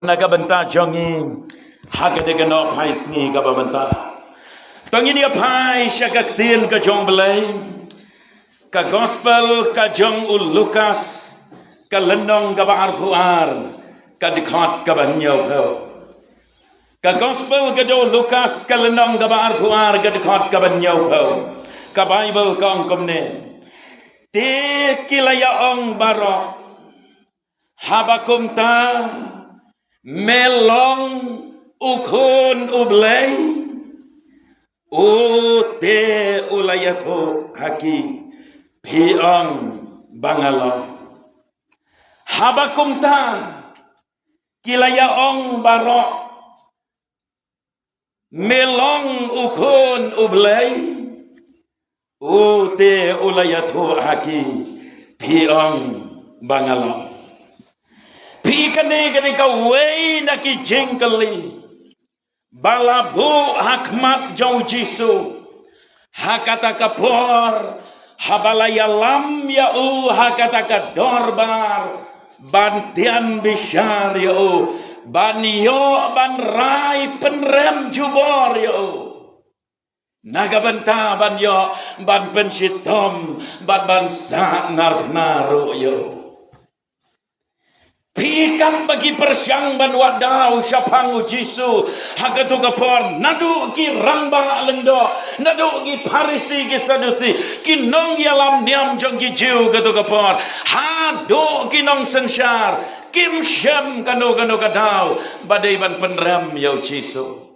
Naga benta jongi hagade ke no pai sni ga benta tangi ni pai shaka tin ka jong belai ka gospel ka jong ul Lukas ka lenong ga bar puar ka dikhat ka banyo ho ka gospel ka jong Lukas ka lenong ga bar puar ka dikhat ka banyo ho ka Bible ka ongkom ne te kilaya ong baro habakum ta melong ukun ublay te ulayato haki piang bangala habakum ta kilaya ong baro melong ukun ublay te ulayato haki piang bangala Pikane kani kawai naki jengkali balabu hakmat jauh Jisu hakata kapor habalaya lam ya hakata kadorbar bantian bisyar ya ban yo ban rai penrem jubor ya naga benta ban yo ban pensitom ban sa naru ya Pikan bagi persyang ban wadau syapang Jisu hagatu kapor nadu ki rangba lendo nadu ki parisi ki sadusi ki nong yalam niam jong ki jiu gatu kapor hado ki nong sensyar kim syam kano kadau badai ban penram yau Jisu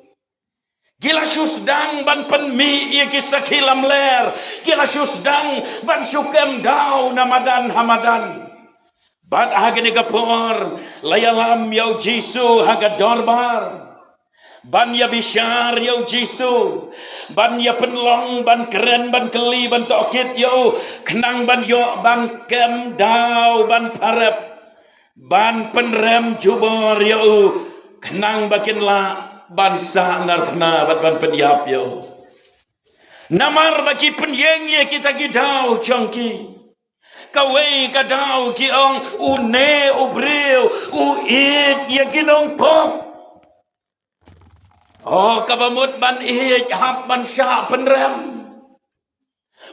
Gila susdang ban penmi ia kisah kilam ler gila susdang ban syukem dau namadan hamadan Bad hagani kapor layalam yau Jisu haga dorbar ban ya bisyar yau Jisu ban ya penlong ban keren ban keli ban tokit yau kenang ban yo ban kem dau ban parep ban penrem jubor yau kenang bakin la ban sangar fna ban penyap yau namar bagi penyeng ye kita gidau jongki Kawai kadau ki ong une ubreu uit ya kinong pop. Oh kabamut ban ihik hap ban sya penrem.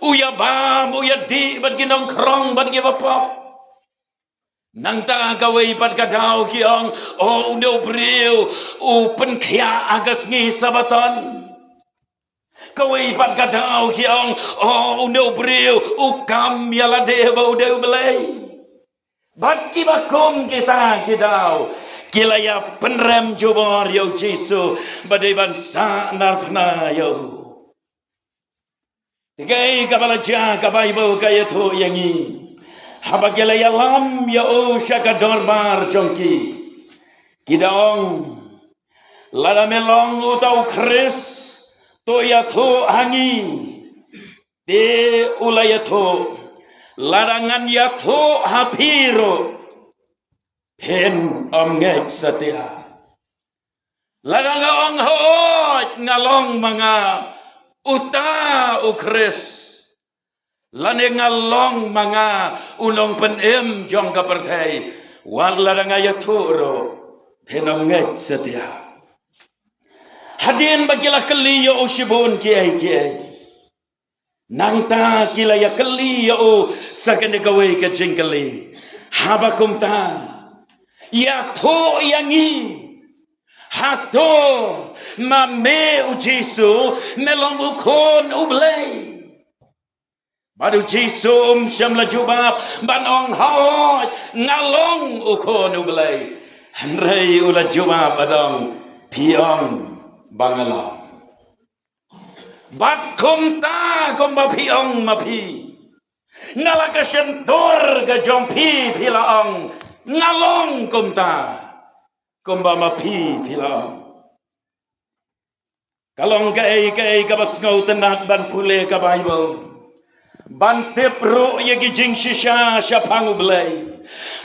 Uya bam uya di ban kinong krong ban ki bapop. Nang ta kawai pan kadau ki ong une ubreu u penkhia agas ngi sabaton. Kawai pat kadau ki ong no breu ukam yala de bau de belai bat ki bakom kita kidau kilaya penrem jubor yo Jisu badai ban sa narfna yo tigai kabala ja ka Bible kaya to yangi haba kilaya lam yo syaka dorbar jongki kidong lada melong utau Kris to ya to hangi de ulaya to larangan ya to hapiro pen omngek setia larangan hot ngalong mga uta ukris lane ngalong mga ulong penem jong kapertai wan larangan ya to ro pen omngek setia Hadin bagilah keli ya ushibun kiai nang ta kila ya keli ya sakane gawe ke jengkeli habakum ta ya to yangi hato mame ujisu melong ukon ublay badu jisum syamla jubab banong hot ngalong ukon ublay hanrai ula jubab adong piong Bangala bat kumta kumba piong mapi ngalaka sentor ga jompi pilaong ngalong kumta kumba mapi pilaong kalong kai kabas ngau tenat ban pule ka Bible ban tip ro yagi jing shisha syapang ublay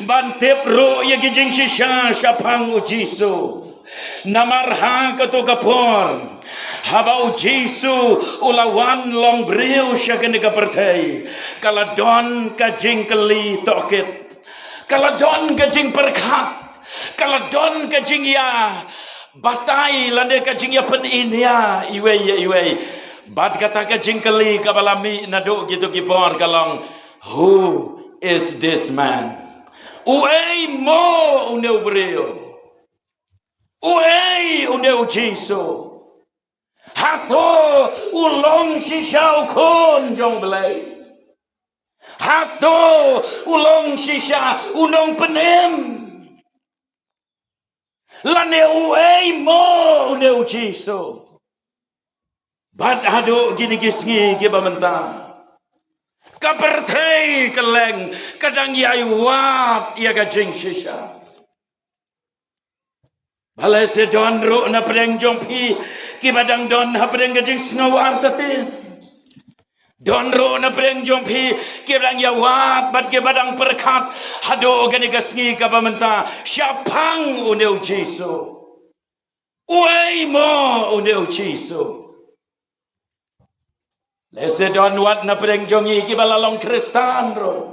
ban tip ro yagi jing shisha syapang Jisu namarha kato kapor habau Jisu ulawan long breu syakane kapertai kaladon ka jingkeli tokit kaladon ka jing perkat Kalau don ka jingya batai lande ka jingya pen inia iwe bat kata ka jingkeli ka balami nado gitu kipor kalong. Who is this man? Uei mo uneu breo. Uei uneu Jisu. Hato ulong si shao kon jong belai. Hato ulong si sha unong penem. Lane uei mo uneu Jisu. Bat ado gini gisngi ke bamenta. Kapertei keleng kadang yai wap ia gajing shisha. Balai se don ro na preng jompi ki badang don ha preng gajing sngaw artatit. Don ro na preng jompi ki badang ya wap bat ki badang perkat hado gani gasngi ka bamenta syapang uneu Jisu. Uei mo uneu Jisu. Lese don wat na preng jongi ki balalong Kristan ro.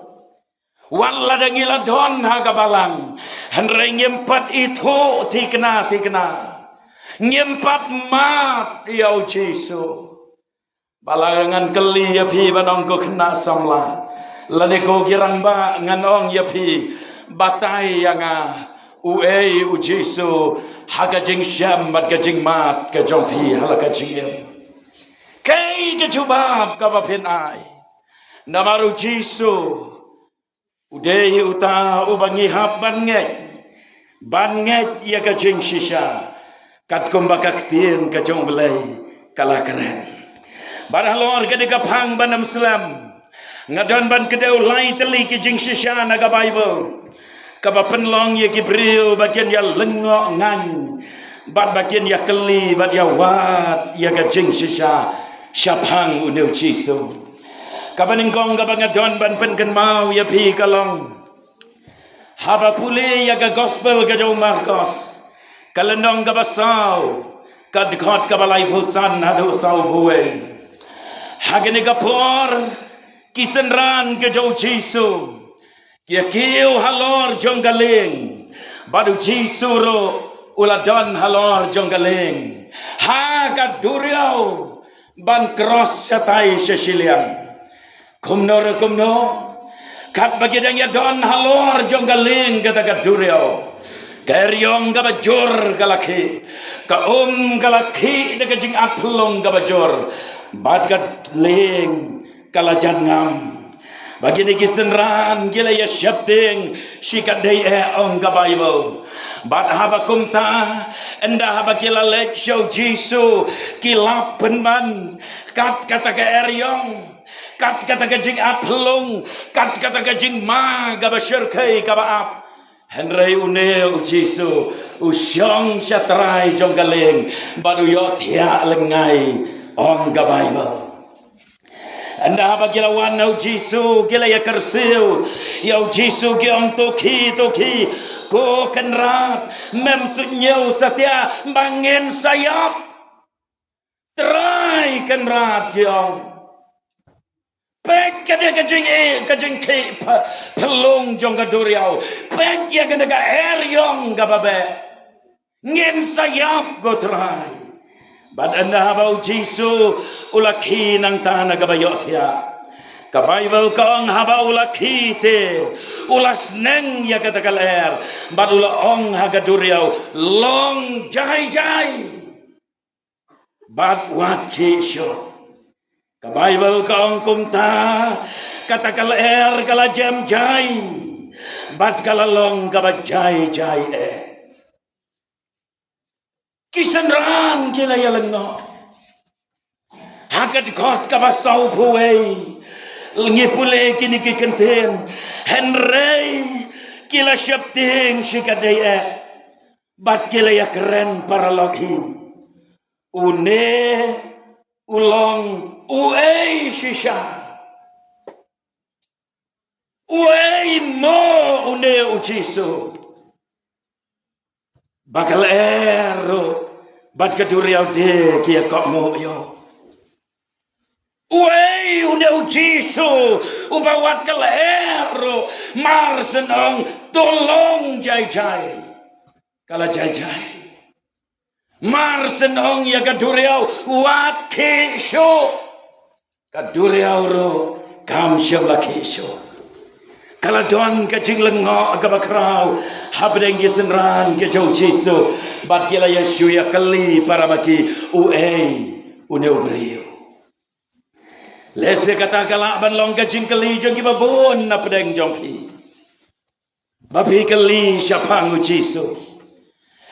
Wala dangila don ha kabalang. Henry nyempat itu tikna. Nyempat mat yau Jisu. Balangan keli ya pi banong ko kena samla. Lani ko girang ba nganong ya pi batai yang uei u Jisu haga jing syam bat ka jing mat ka jong pi halaka jing. Kay kejubab kapapin ay namaru Jisu udehi uta ubangi hap banget ya kajing shisha kat kumbakaktin kajong belai kalah keren barhalor kedeka pang banam Islam ngadon ban kedeu lai teli kajing shisha naga Bible kapapen long ya kibril bagian ya lengok ngan bat bagian ya keli bat ya wat ya kajing shisha syapang uneu Jisu. Kapaning kong kabangadon ban penken mau ya pi kalong. Haba pule ya ka gospel ka jong Marcos. Kalenong ka basau. Kadkot ka balai pusan hadu sau buwe. Hagene ka por kisenran ka jong Jisu. Kia kiu halor jong galing. Badu Jisu ro uladon halor jong galing. Ha ka duriau. Ban cross satai sesiliang kumno kat bagi dang ya don halor jong galing kata kat durio karyong ka bajor kalaki ka kalaki de kajing aplong ka bajor bat kat ling kalajan ngam bagi ni kisenran gila ya syapting shikat dai ong ka Bible bat haba kumta enda haba kila lek show Jisu kilap penman kat kata ke eryong kat kata ke jing aplong kat kata ke jing ma gaba syirkai gaba ap Henry uneu Jisu usyong syatrai jong galing badu yo tia lengai ong ka Bible anda haba kila wanau Jisu kila ya kersil yau Jisu ki ong toki ko kenrat mem sunyau satia bangin sayap try kenrat giong pek kada kajing ke pelong jong kaduriau pek ya kada ka eryong gababe ngin sayap go try bad anda habau Jisu ulaki nang tanah gabayot ya ka Bible kong haba ulaki te ulas neng ya kata kaler bad ula ong hagaduriau long jai bad wat kisho ka Bible kong kumta kata kaler kala jam jai bad kala long kaba jai kisenran kila ya lengo hagat kot kaba sau puwei lengi pule kini kikenten Henry kila syapting shikadaya bat kila ya keren para loghi une ulong uei shisha uei mo une ujisu bakal ero bat kaduriau de kia kok mo yo uei une Jisu ubawat kalero marsenong tolong jai kala jai jai mar senong ya kaduriau wat kesho kaduriau ro kam syabla kesho kala don ka jing lengo ka bakrau habdeng ki senran ke jau Jesu bat kila Yesu ya kali para baki uneu beriu lese kata kala ban long ka jing kali jong ki babon na pedeng jong pi babi kali syapang Jesu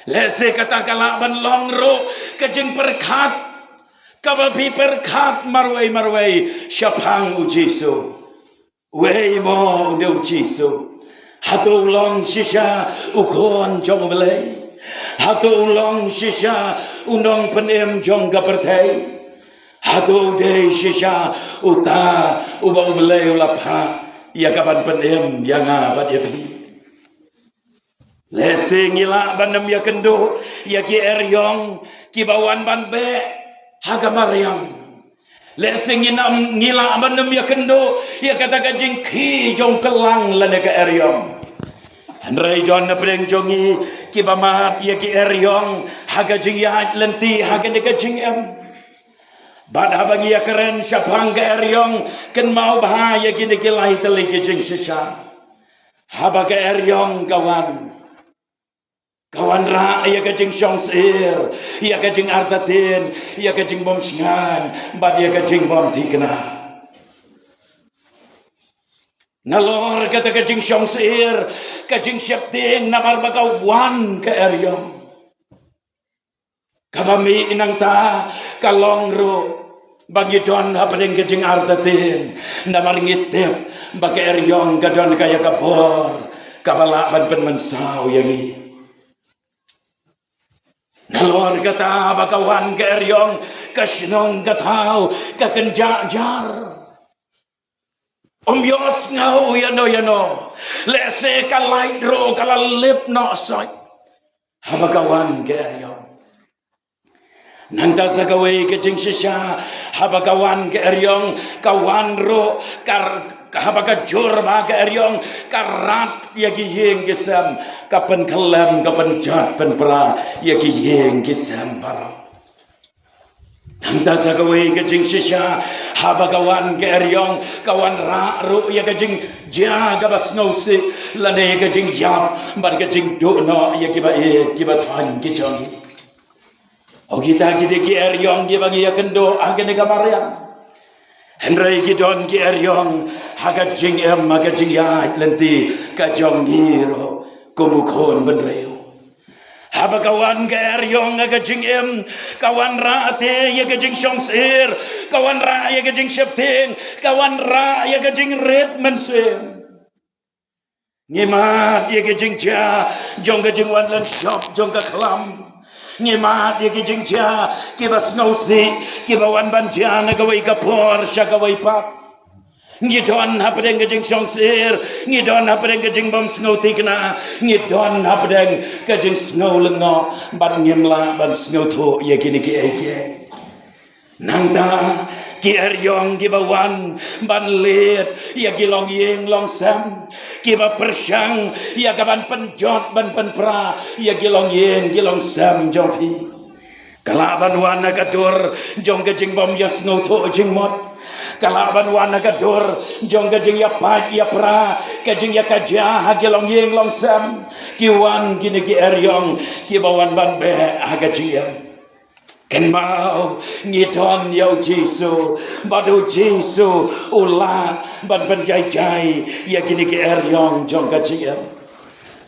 lese kata kala ban long ro ka jing perkat ka babi perkat marwai syapang Jesu Wei mo nêu Jesu hatu long shisha ukon jong belai hatu long shisha unong penem jong gapertai hatu de shisha uta ubang belai ulapa ya kapan penem yang abat ya pi lese ngila bandem ya kendo ya ki eryong ki bawan ban be haga maryam lesing ngila bandem ya kendo ya kata kajing ki jong kelang lane ke eryong Andrai John na pedeng jongi ki bamat ya ki eryong haga jing ya lenti haga de kajing bad habangi ya keren syapang ke eryong ken mau bahaya kini ki lahi teli ki jing sisa haba ke eryong kawan ra ya kajing syong sir ya kajing artatin ya kajing bom singan bad ya kajing bom tikna nalor kata kajing syong sir kajing syapting namar bakaw wan ke eryong kabami inang ta kalong ro bagi don hapadeng kajing artatin namar ngitip bagi eryong kadon kaya kabor kabala ban penmensau yangi nalor kata bakawan ke eryong kasinong katau kakenjar yos ngau yano lese kalait ro kalalip no soy habakawan ke eryong nanta sagawai ke jing shisha habakawan ke eryong kawan ro habaka jur ba ke eryong karat ya ki yeng kisam kapan kelem kapan jat pen pra ya ki yeng kisam para nanta sagawai ke jing shisha habakawan ke eryong kawan ra ro ya ke jing jaga bas no si lane ke jing yap ban ke jing do no ya ki ba than ki chong o kita ki eryong ki bagi ya kendo agene kamarian Henry Gidon ki eryong haga jing haga jing ya lenti ka jong hiro kumukon benreo haba kawan ke eryong haga jing kawan ra te ya ka jing syong sir kawan ra ya ka jing syapting kawan ra ya ka jing red mensem ngimat ya ka jing ja jong ka jing wan lan shop jong ka klam ngimat ya ki jing cha ki bas no si ki bawan ban cha na gawai ka por sya gawai pap ngidon hapdeng ka jing syong sir ngidon hapdeng ka jing bom snow tikna ngidon hapdeng ka jing snow lengo ban ngimla ban snow tho ya ki ni ki eke nangta ki eryong ki bawan ban let ya ki long yeng long sam ki ba persyang ya ka ban penjot ban penpra ya ki long yeng ki long sam jong fi kala ban wan ka dur jong ka jing bom ya snow tho jing mot kala ban wan ka dur jong ka jing ya pa ya pra ka jing ya ka ja ha ki long yeng long sam ki wan ki ni ki eryong ki bawan ban be ha ka jing Ken mau ngidon yau Jesu badu Jesu ulat ban penjai jai ya kini ke eryong jong kajia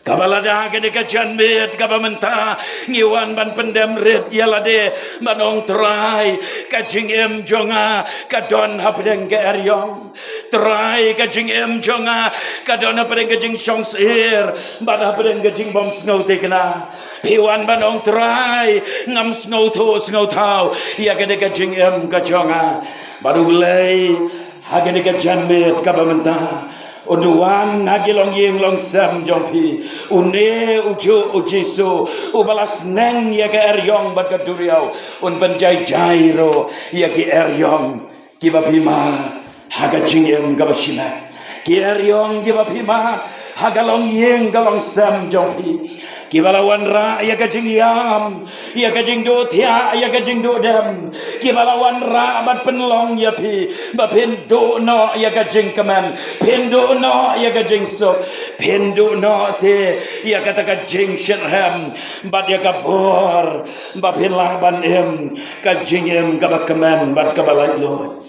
kabalada kini ke janmit kabamenta ngiwan ban pendem red yalade manong trai kajing jonga kadon hapdeng ke eryong trai kajing jonga kadon hapdeng kajing syong sir ban hapdeng kajing bom snow tekna piwan banong trai ngam snow thau ya kene kajing kajonga baru belai hagene kajanmit kabamenta Unuan hagilong yeng long sam jongfi une ujo ujiso ubalas neng ya ke eryong bat kaduriau un penjai jairo ya ke eryong kibapima haga jingem gabashina ki eryong kibapima hagalong yeng galong sam jongfi Kibalawan ra ya kajing yam, ya kajing do thia, ya kajing do dem. Kibalawan ra bat penlong ya pi, ba pendo no ya kajing keman, pendo no ya kajing sok, pendo no te ya kata kajing sherham, bat ya kabor, ba pinlang ban em, kajing em kabak keman, bat kabalai lo.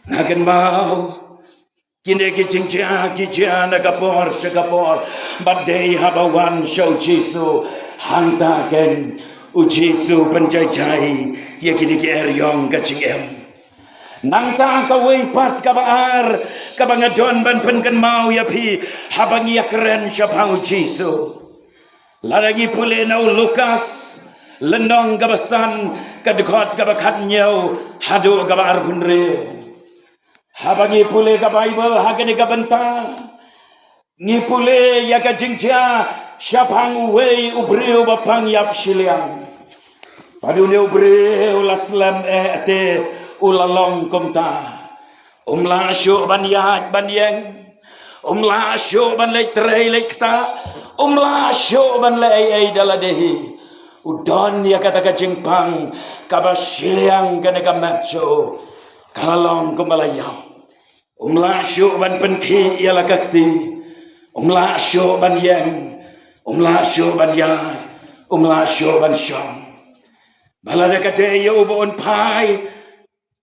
Nakan mau. Kini kicing cia kicia nakapor sekapor badai habawan show Jisu hantaken ujisu penjajai ya kini ki eryong kacing em nang ta kawai pat kabar kabangadon ban penken mau ya pi habang ya keren syapang Jisu ladangi pule nau Lukas lenong gabasan kadekot gabakat nyau hadu gabar punre Habangi pule ka Bible hagani ka bentang ni pule ya ka jingja syapang wei ubreu bapang yap siliang padune ubreu laslam te ulalong komta umla syu ban yat ban yeng umla syu ban lek trei lek ta umla syu ban lek ai daladehi udon ya kata ka jingpang ka basiliang kana ka macho kalong kumalayam umla syuk ban penki ialah kakti umla syuk ban yang umla syuk ban yai umla syuk ban syam balada kate ya ubon pai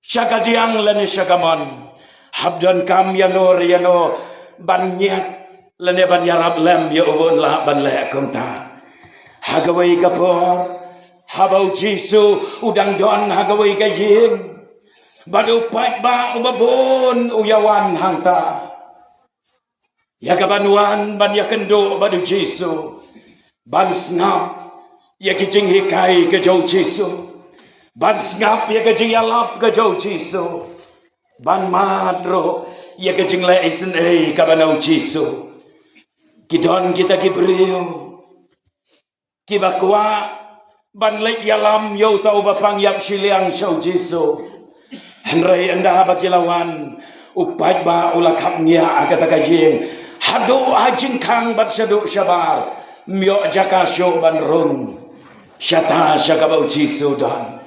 syaka diang lani syakamon habdan kam yanor yano ban nyat lani ban yarab lem ya ubon la ban le kumta hagawai kapor habau Jisu udang don hagawai kaying badu pat ba ubabon uyawan hangta ya kabanuan ban ya kendo badu Jisu ban snap ya kijing hikai ke jau Jisu ban snap ya kijing yalap ke jau Jisu ban madro ya kijing le isen kabanau Jisu kidon kita kibriu kibakwa ban le yalam yo tau bapang yap siliang sau Jisu Henry anda bakilawan upat ba ulakap niya agata kajing hado hajing kang bat syadu syabar myo jaka syo ban rung syata syakabau Jisu dan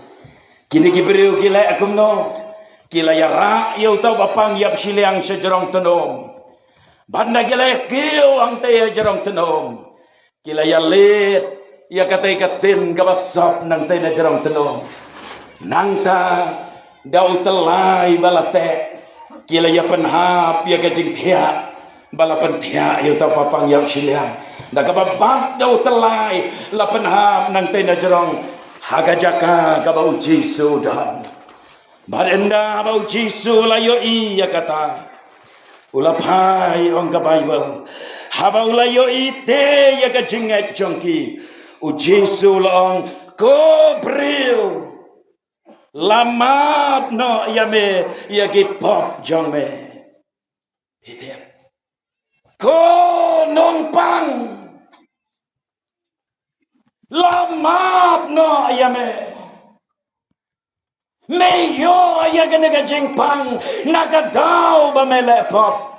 kini kibriu kila akumno kila ya ra yo tau bapang yap siliang sejerong tenom banda kila kiyo ang taya jerong tenom kila ya lit ya katay katin kabasap nang tay na jerong tenom nangta Dau telai balate kila ya penhap ya kajing tia balapan tia ya tau papang ya siliang da kababak dau telai la penhap nang tena jerong haga jaka kabau Jisu dan barenda bau Jisu layo iya kata ulapai ong ka Bible habau layo ite ya kajing et jongki u Jisu long ko bril Lamap no yame yagi pop jong me. Hitim. Ko nongpang. Lamap no yame. Meyo yaganaga jingpang nagadao ba mele pop.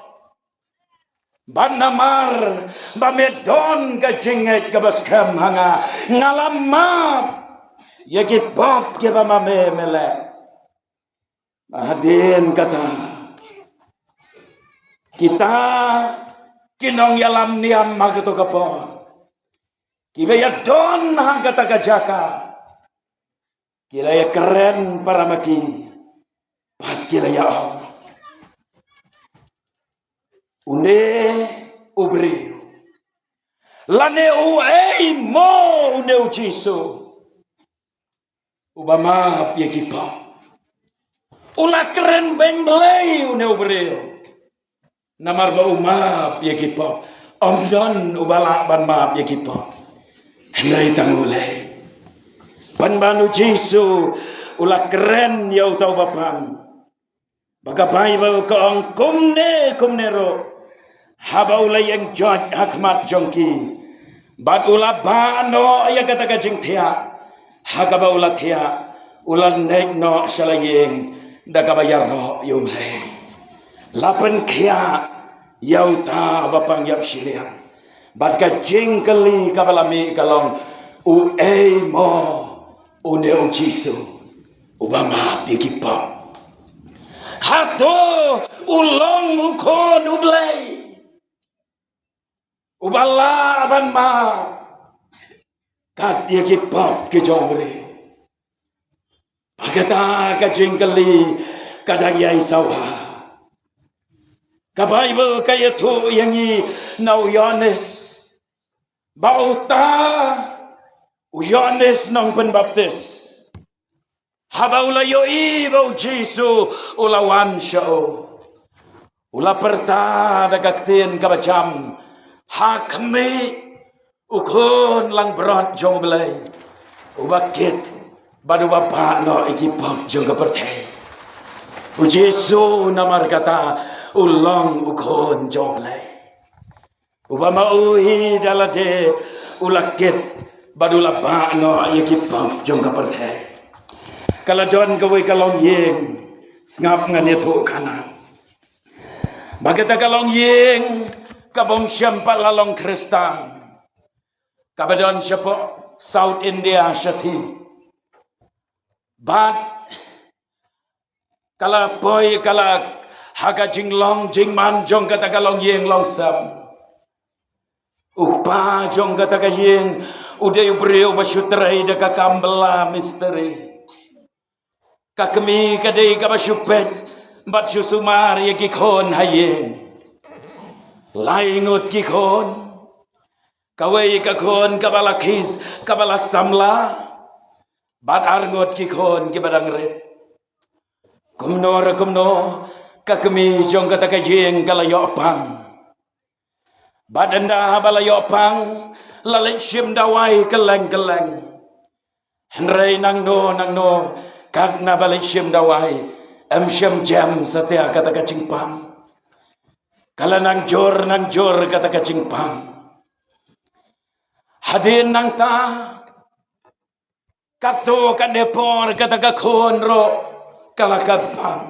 Banamar ba medon ka jinget kabaskam hanga ngalamap. Yagi pop ke ba mame mele. Hadin kata kita kinong yalam niam magato kapon. Kibaya don hang kata kajaka. Kilaya keren para maki. Pat kilaya om. Une ubri. Lane uei mo une Jisu. Ubama pia kipa. Ulah keren beng belai une ubreo. Namar ba uma pia kipa. Om don ubala ban ma pia kipa. Henry tangulai. Ban banu Jisu ulah keren yau tau bapang. Baga Bible ko ang kumne ro. Haba ulay yang jod hakmat jongki. Bat ulah bano ya kata kajing tia. Hagaba ulah tia. Ulah nek no salayeng. Dagabayar ro yung lay. Lapan kia yau ta bapang yap siliang. Bat ka jingkali kabalami kalong u mo une o Jisu. Ubama pikipa. Hato ulong mukon ublay. Ubala ban ma. Kat dia kipap ke jombre. Agata ka jingkali kadagay sawa. Ka Bible kaya tu yang i nau Yohanes. Bauta Yohanes nang penbaptis. Haba ula yoi bau Jisu ulawan syao. Ula perta dagaktin kabacam. Hakmi ukun lang berat jong belai. Ubakit badu bapa no ikipap jong kepertai. U Jisu namar kata ulang ukun jong belai. Ubama uhi jalade ulakit badula bano yakipaf jong kapertai. Kala don kawai kalong yeng ngap ngan itu kana. Bagata kalong yeng kabong syampa lalong Kristen. Kabadon syapo South India syati. Bat kala boy kala haga jinglong jingman jong kata kalong yeng long sam. Upa jong kata kayeng uday ubreo basyutray da kakambala misteri. Kakami kaday kabasyupet bat susumar yakikon hayeng. Laingot kikon. Kaway kakon kabalakis kabalasamla. Bat arngot kikon kibadang red. Kumno kakami jong kata kayeng kalayopang. Badanda balayopang lalit syim dawai keleng-keleng. Henry nang no kag na balit syim dawai syim jam satia kata kacingpang. Kala nang jor kata kacingpang. Hadin nang ta kato kadepor kata kakonro kalakabang.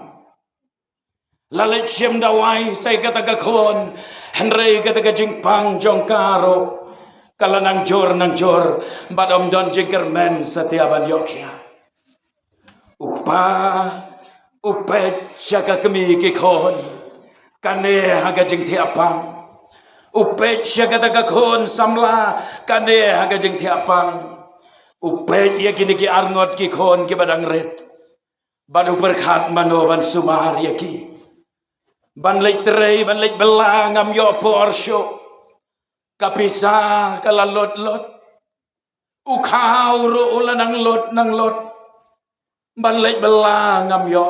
Lalit syim dawai say kata kakon. Henry kata kajingpang jongkaro. Kala nang jor badom don jingkermen setiaban yokya. Upet syaka kemi kikon. Kane haga jing tiapang. Upet syaka kata kakon samla. Kane haga jing tiapang. Upet ya kini ki arngot kikon ki badang red. Badu berkat manoban sumar yaki. Banlek terai, banlek belang am yo porsyo. Kapisa kala lot. Ukau ro ulan nang lot. Banlek belang am yo.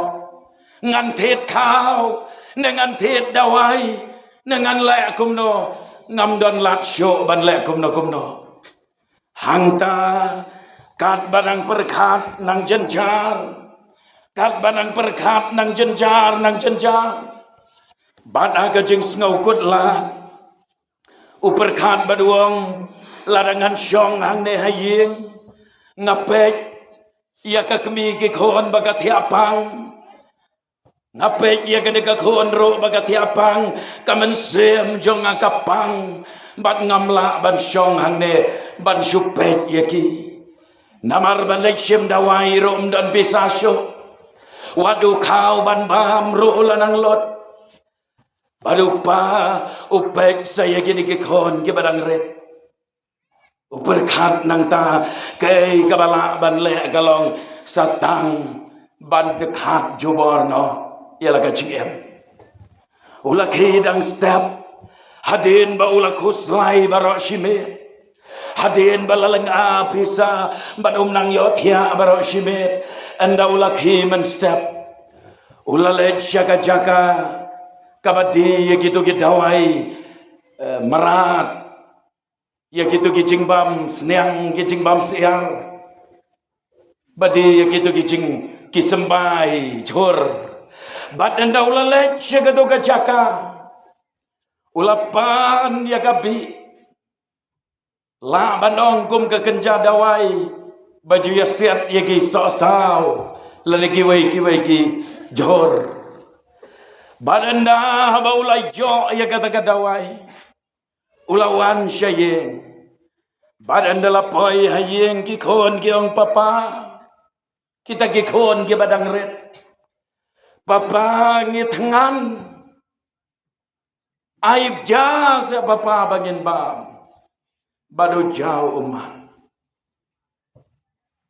Ngan tet kau, dengan tet dawai, dengan lek kumno. Ngam don lat syo banlek kumno. Hangta kat banang perkat nang jenjar. Kat banang perkat nang jenjar. Bat aga jeng sengau kut la. Uperkat baduang larangan syong hang ne hayeng. Ngapet ia ka kemi ke kon bagat tiapang. Ngapet ia ka deka kon ro bagat tiapang. Kamen sem jong akapang. Bat ngamla ban syong hang ne ban syupet yaki. Namar ban lek syem dawai ro mdan pisasyo. Waduh kau ban bam ro lanang lot. Balupa upek saya gini kikon ke badang red. Uperkat nang ta kay kabala ban le galong satang ban dekat juborno ialah kaciem. Ulah hidang step hadin ba ulah kuslai barok shimit. Hadin balaleng apisa ban nang yotia barok shimit. Anda ulah himen step. Ulah le jaka kabadi ya gitu gidawai merat ya gitu gijingbam seniang gijingbam siang badi ya gitu gijing kisembai jor badan daula lek syagado gajaka ulapan ya kabi la bandong kum ke kenja dawai baju ya siat ya ki sosau lagi kiwai ki jor. Badanda baulai jo ya kata kadawai. ulawan syayeng. Badan dalam poi hayeng kikon kiong papa. Kita kikon ki badang red. Papa ngitangan. Aib jas papa bangin bam. Badu jauh umat.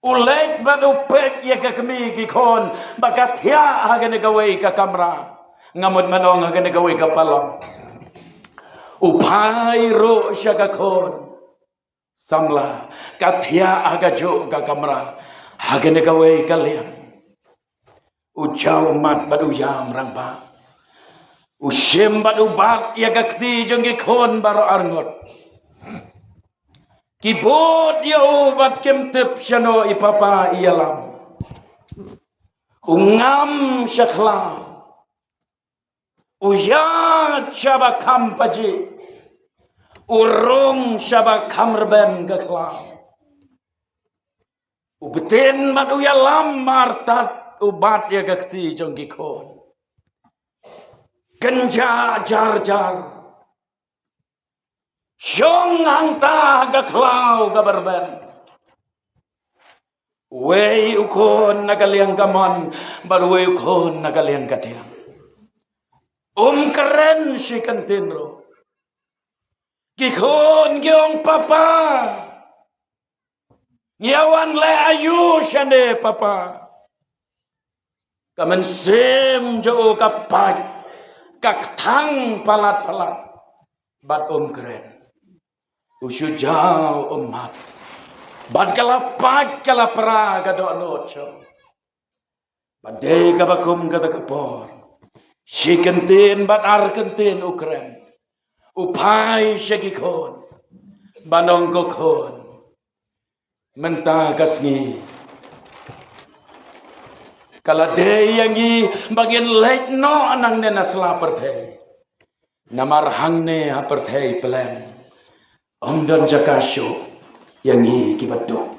Ulek badu pek ya kami kikon. Bakat ya hagan gawai ka kamera. Ngamut manong hagan gawai ka palong. Upai ro siya kakon. Samla kathia aga jo ka kamera. Hagan gawai kalian. Ujau mat badu yam rangpa. Usyem badu bat ya kakti jong kikon baro arngot. Kibot ya obat kemtep syano ipapa ialam. Ungam syaklam. Uyat syaba kampaji. Urung syaba kamrben gaklam. Ubetin mat uyalam martat ubat ya gakti jong kikon. Genja jar-jar. Syong hangta gaklau gabarben. Wei ukon nagaliang gaman. Baru wei ukon nagaliang katiang. Keren si kantinro. Kikon giong papa. Nyawan le ayu syane papa. Kamen sim jo kapai. Kaktang palat-palat. Bat keren. Usyu jauh umat. Bat kalapat kalapra gado anocho. Badai kabakum kata kapor. Si kentin bat ar kentin ukren. Upai syakikon. Banong kokon. Mentah kasngi. Kala day yangi bagian late no anang nena selaperthe. Namar hangne haperthe pelem. Don jakasyo yangi kibadok.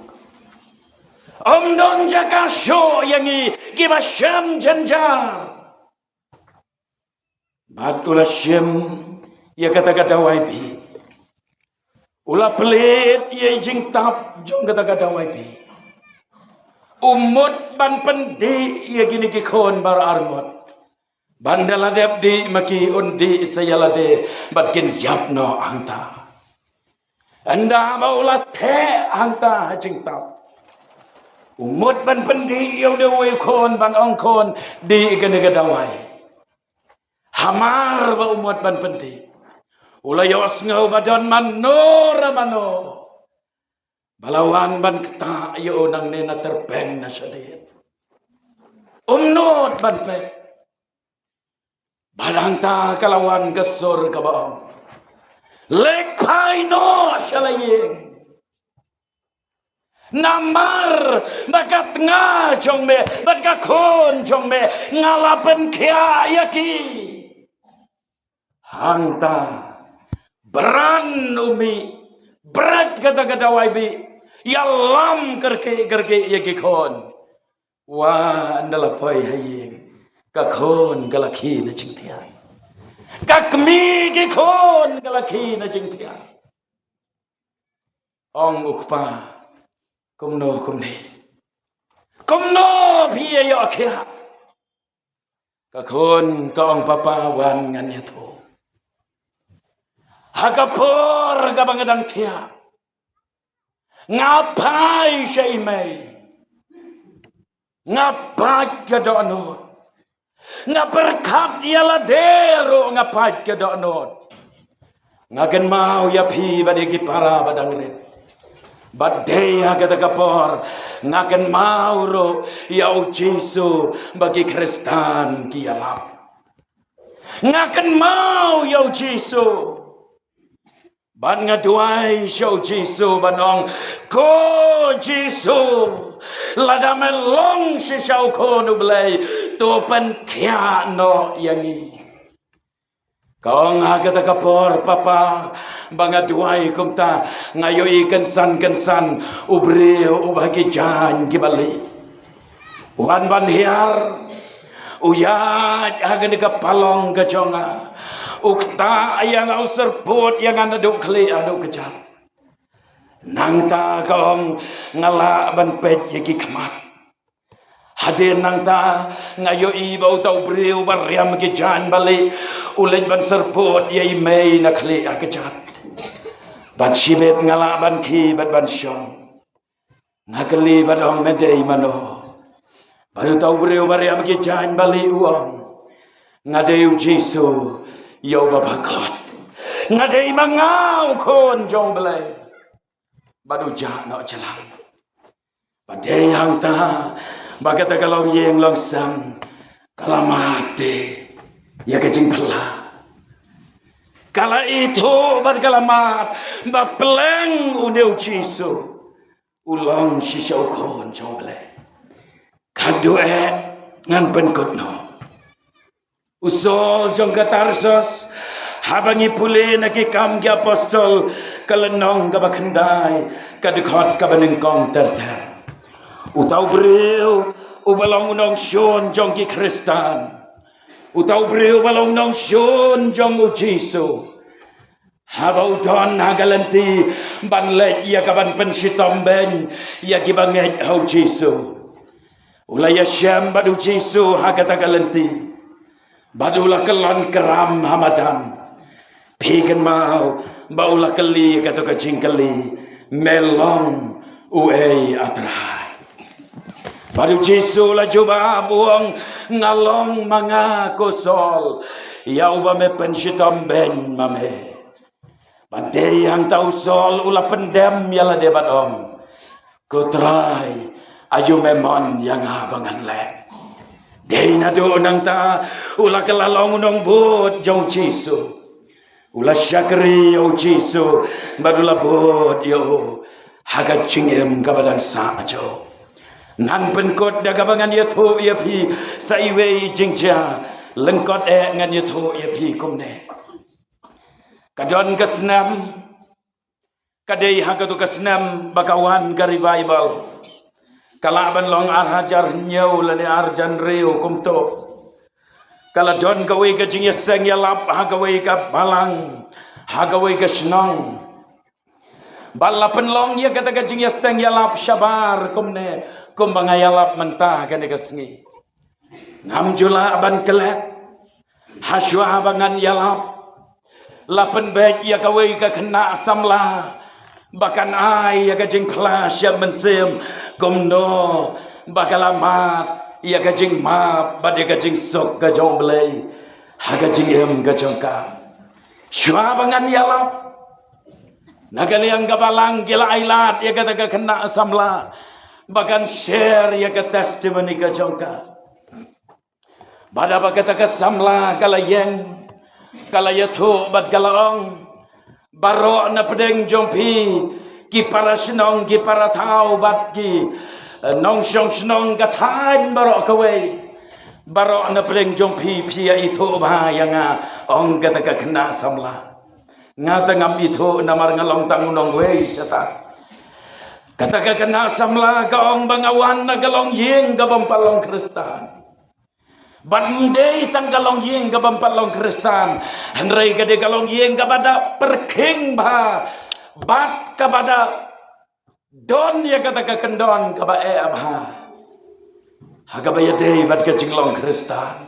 Don jakasyo yangi kibasyam janjar. Bad ula syem ya kata-kata waibi. Ula pelit ya jing tap jong kata-kata waibi. Umut ban pendi ya gini kikon bar armut. Bandala debdi maki undi sayalade batkin yapno angta. Anda maulah te angta jing tap. Umut ban pendi yang dewai kon ban ongkon di gene-gedawai. Hamar ba umut ban pendi. Ula yos ngau badan mano. Balawan ban keta yo nang nena terpeng na syadid. Umnot ban pek. Badang ta kalawan gesur kabaong. Lek pai no syalaying. Namar bakat nga jong me bakat kon jong me ngalapen kia yaki. Hangta beran umi berat kata-kata waibi yalam kerke yaki kon. Wah andalah pai haying kakon galaki na cingtian. Kakmi kikon galaki na cingtian. Ong ukpa kumno piye yo akhira. Kakon kaong papa wan ngan yato. Hakapor kabangadang tiya. Ngapai siya imay. Ngapai ka doonot. Ngaperkat yaladero ngapai ka doonot. Ngagan mau yapi badigi para badang rin. Badaya kata kapor. Ngagan mau ro yaw Jesu bagi Kristan kialap. Ngagan mau yaw Jesu. Ban ngaduai syau Jesu banong ko Jesu ladamen long si syau ko nublay topen kya no yangi kau ngagata kapor papa bangaduai kumta ngayoi kensan ubre ubagi jan gibali wan ban hiar uyat hagan ka palong ka jonga ukta yang au serput yang aduk kli aduk kejap nang ta kaong ngala ban pet yaki kamat hadir nang ta ngayo i bau tau briu bariam ki jan balik ulen ban serput yai mei na kli akejat ban sibet ngala ban ki ban syong ngakali ban ong medei mano baru tau briu bariam ki jan balik uang ngadeu Jisu yau babakot ngadei mangau kon jong belai baru jak nak jalan badai hang ta bagata kalau yeng longsam kalau mati ya kecing pela kala itu berkalamat bapeleng uneu Jisu ulang sisau kon jong belai kadue ngan penkot no usol jong ke Tarsus habangi pulih naki kam ki apostol kalenong ka bakandai ka dekat ka benengkong terter utau breu ubalong unong syon jong ki Kristan utau breu balong nong syon jong u Jisu habau don hagalanti ban le ya ka ban pensitom ben ya ki banget hau Jisu ulaya syam badu Jisu hagata galanti badulah kelon keram hamadan pikan mau baulah keli kata kacing keli melong uei atrai badu Jisu la coba buang ngalong manga kosol yau bame pensitom ben mame badai yang tau sol ulah pendem yala debat om kutrai ayu memon yang abangan lek dei na do nang ta ulah kelalong nong bot jong Jisu ulah syakri yo Jisu barulah bot yo haga cingem kabadang sa ajo nan penkot dagabangan ya thu ya fi saiwe jingja lengkot ngan ya thu ya fi kumne kadon kesnam kadai haga tu kesnam bakawan ka revival kala ban long arhajar nyau lani arjan reu kumto kala don gawe ka jing yaseng yalap ha gawe ka balang ha gawe ka snong balapan long ya kata ka jing yaseng yalap syabar kumne kumbanga yalap mentah kan ka sengi ngam jula ban kelek haswa bangan yalap lapan bet ya gawe ka kena samla bahkan ai ya kajing kelas yang mensem komno bakalamat ya kajing map bade kajing sok kajong belai ha kajing em kajong ka syua bangan yalap nagali yang gabalang gila ailat ya kata kena samla bahkan share ya ke testimony kajong ka bada bakata ka samla kala yang kala yathu bad kalaong baro na pedeng jompi ki para senong ki para thau bat ki nong song senong kathan baro kawe baro na pedeng jompi pia itu bahaya ong kata ka kena samla ngata ngam itu namar ngalong tangunong we sata kata ka kena samla ka ong bangawan na galong yeng ka bampalong Kristan bandai tanggalong yeng ka bampalong Kristan handrai ka de galong yeng ka bada perking ba bat ka bada don ya kata ka kendon ka ba abha haga ba yade bat ka jinglong Kristan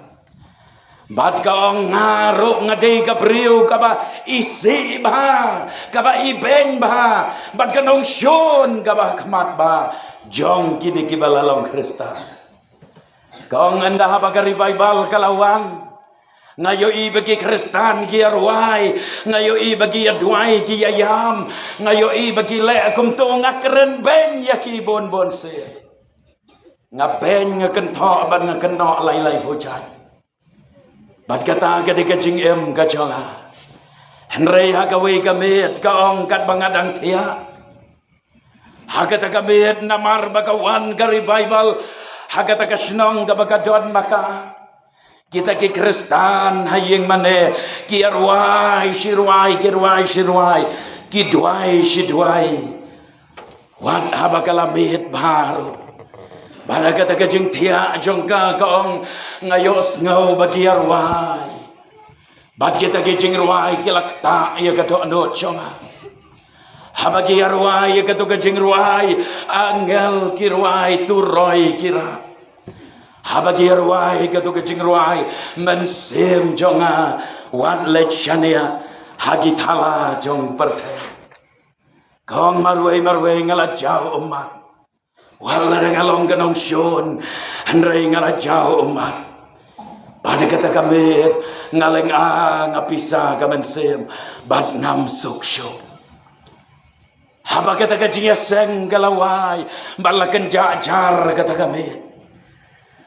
bat ka ong ngaruk ngadei ka priu ka ba isi ba ka ba ibeng ba bat ka nong syon ka ba khamat ba jong kini ki balalong Kristan kau anda apa ke revival kalawang ngayo i bagi Kristan ki arwai ngayo i bagi adwai ki ayam ngayo i bagi le kum to ngakren ben ya ki bon bon se ngaben ngaken tho ban ngaken no lai lai hujan bat kata ke de kajing em kajonga henrei ha ka we ka met ka ong kat bangadang thia ha kata ka met namar bakawan ka revival hagata kasnong gabakadon maka kita ki Kristan hayeng mane ki arwai shirwai ki arwai shirwai ki duai shidwai wat habakalamit baru bala kata kajing tia jongka kaong ngayos ngau bagi arwai Bat kita kicing ruai kilak tak ya kato anot syonga. Habagi arwai ya kato kicing ruai angel kirwai turoi kira. Habagi arwai kato kicing ruai mensim jonga wat lechania hagi thala jong perthe. Kong marwai ngalat jauh umat. Wala ngalong kanong syon handray ngalat umat. Pada kata kami ngaleng ngapisa kamensim bat ngam suksyo. Haba kata kajinya seng galawai balakan jajar kata kami.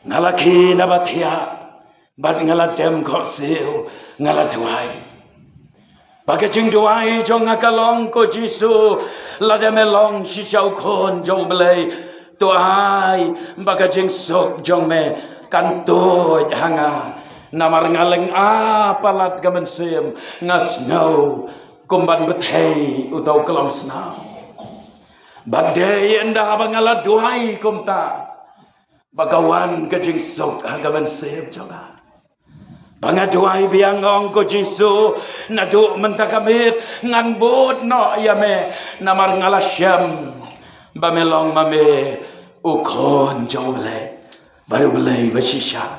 Ngalaki nabatia bat ngaladem kosil ngaladwai. Bagajing duai jong ngakalong ko Jisu lademelong sisyaw kon jong belay tuai bagajing sok jong me kantoy hanga namar ngaleng palat gamansim ngasngau kumban bethay utaw kelam snaw bagday enda bangala duay kumta bagawan kajing sok gamansim jonga bangaduay biangong ko Jisu nadu mentakabit nganbut no yame namar ngalasyam bamelong mame ukon jong belay baru belai bersisha.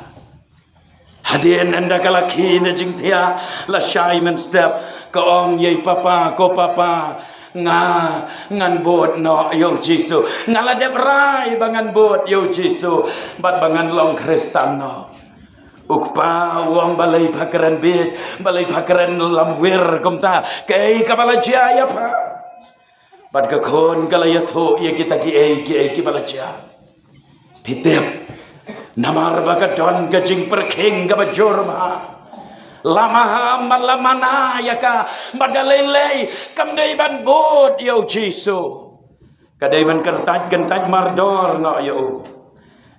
Hadirin anda kalaki na jingtia la syai men step kaong yai papa ko papa ngan bot no yo Jisu ngala dep rai bangan bot yo Jisu bat bangan long Kristan no. Ukpa uang balai pakaran bit balai pakaran lamwir kumta kay kabala jaya pa. Bat kakon kalayatho ye kita ki balaja. Pitep namar baga don gajing perking ka bajorma lamaha malamana yaka badalele kamdai ban bod yo Jisu kadai ban kertaj gentaj mardor no yo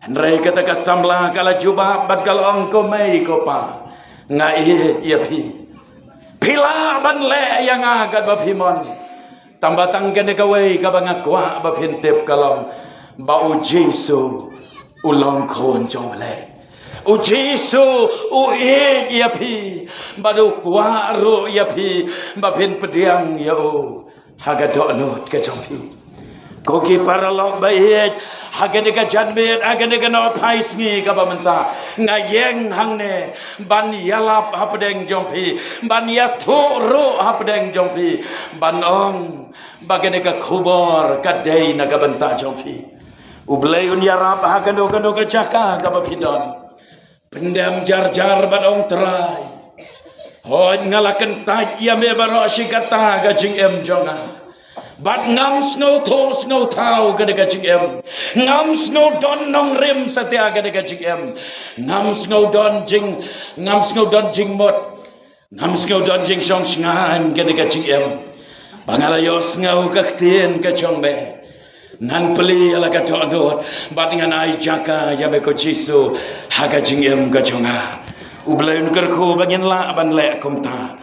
henrei kata kasamla kala jubah bad kalong ko mai ko pa ngai ya pi pila ban le yang agad bapimon tambatang gane kawai ka bangakwa bapintip kalong bau Jisu ulang kon jong le u Jisu u ya pi badu waru ya pi bapin pediang ya u hagadok not ke jong pi koki paralog baik hagane ka janbet hagane ka no pais ngi ka bamenta ngayeng hangne ban yalap hapdeng jong pi ban ya thoro hapdeng jong pi ban ong bagane ka khubor ka dei na ka benta jong pi ublay unyarap hakano kacaka kapapidon pendam jar badong terai hon ngalakan taj ya me baro sikata gajing jonga bat ngam snow tau gade gajing ngam snow don nong rim satia gade gajing ngam snow don jing mot ngam snow don jing song sngan gade gajing bangalayos ngau kaktien kachong me nan peli ala ka dot bat dengan ai jaka ya me ko Jisu haga jingem ka jonga ublain kerku bangin la ban le kumta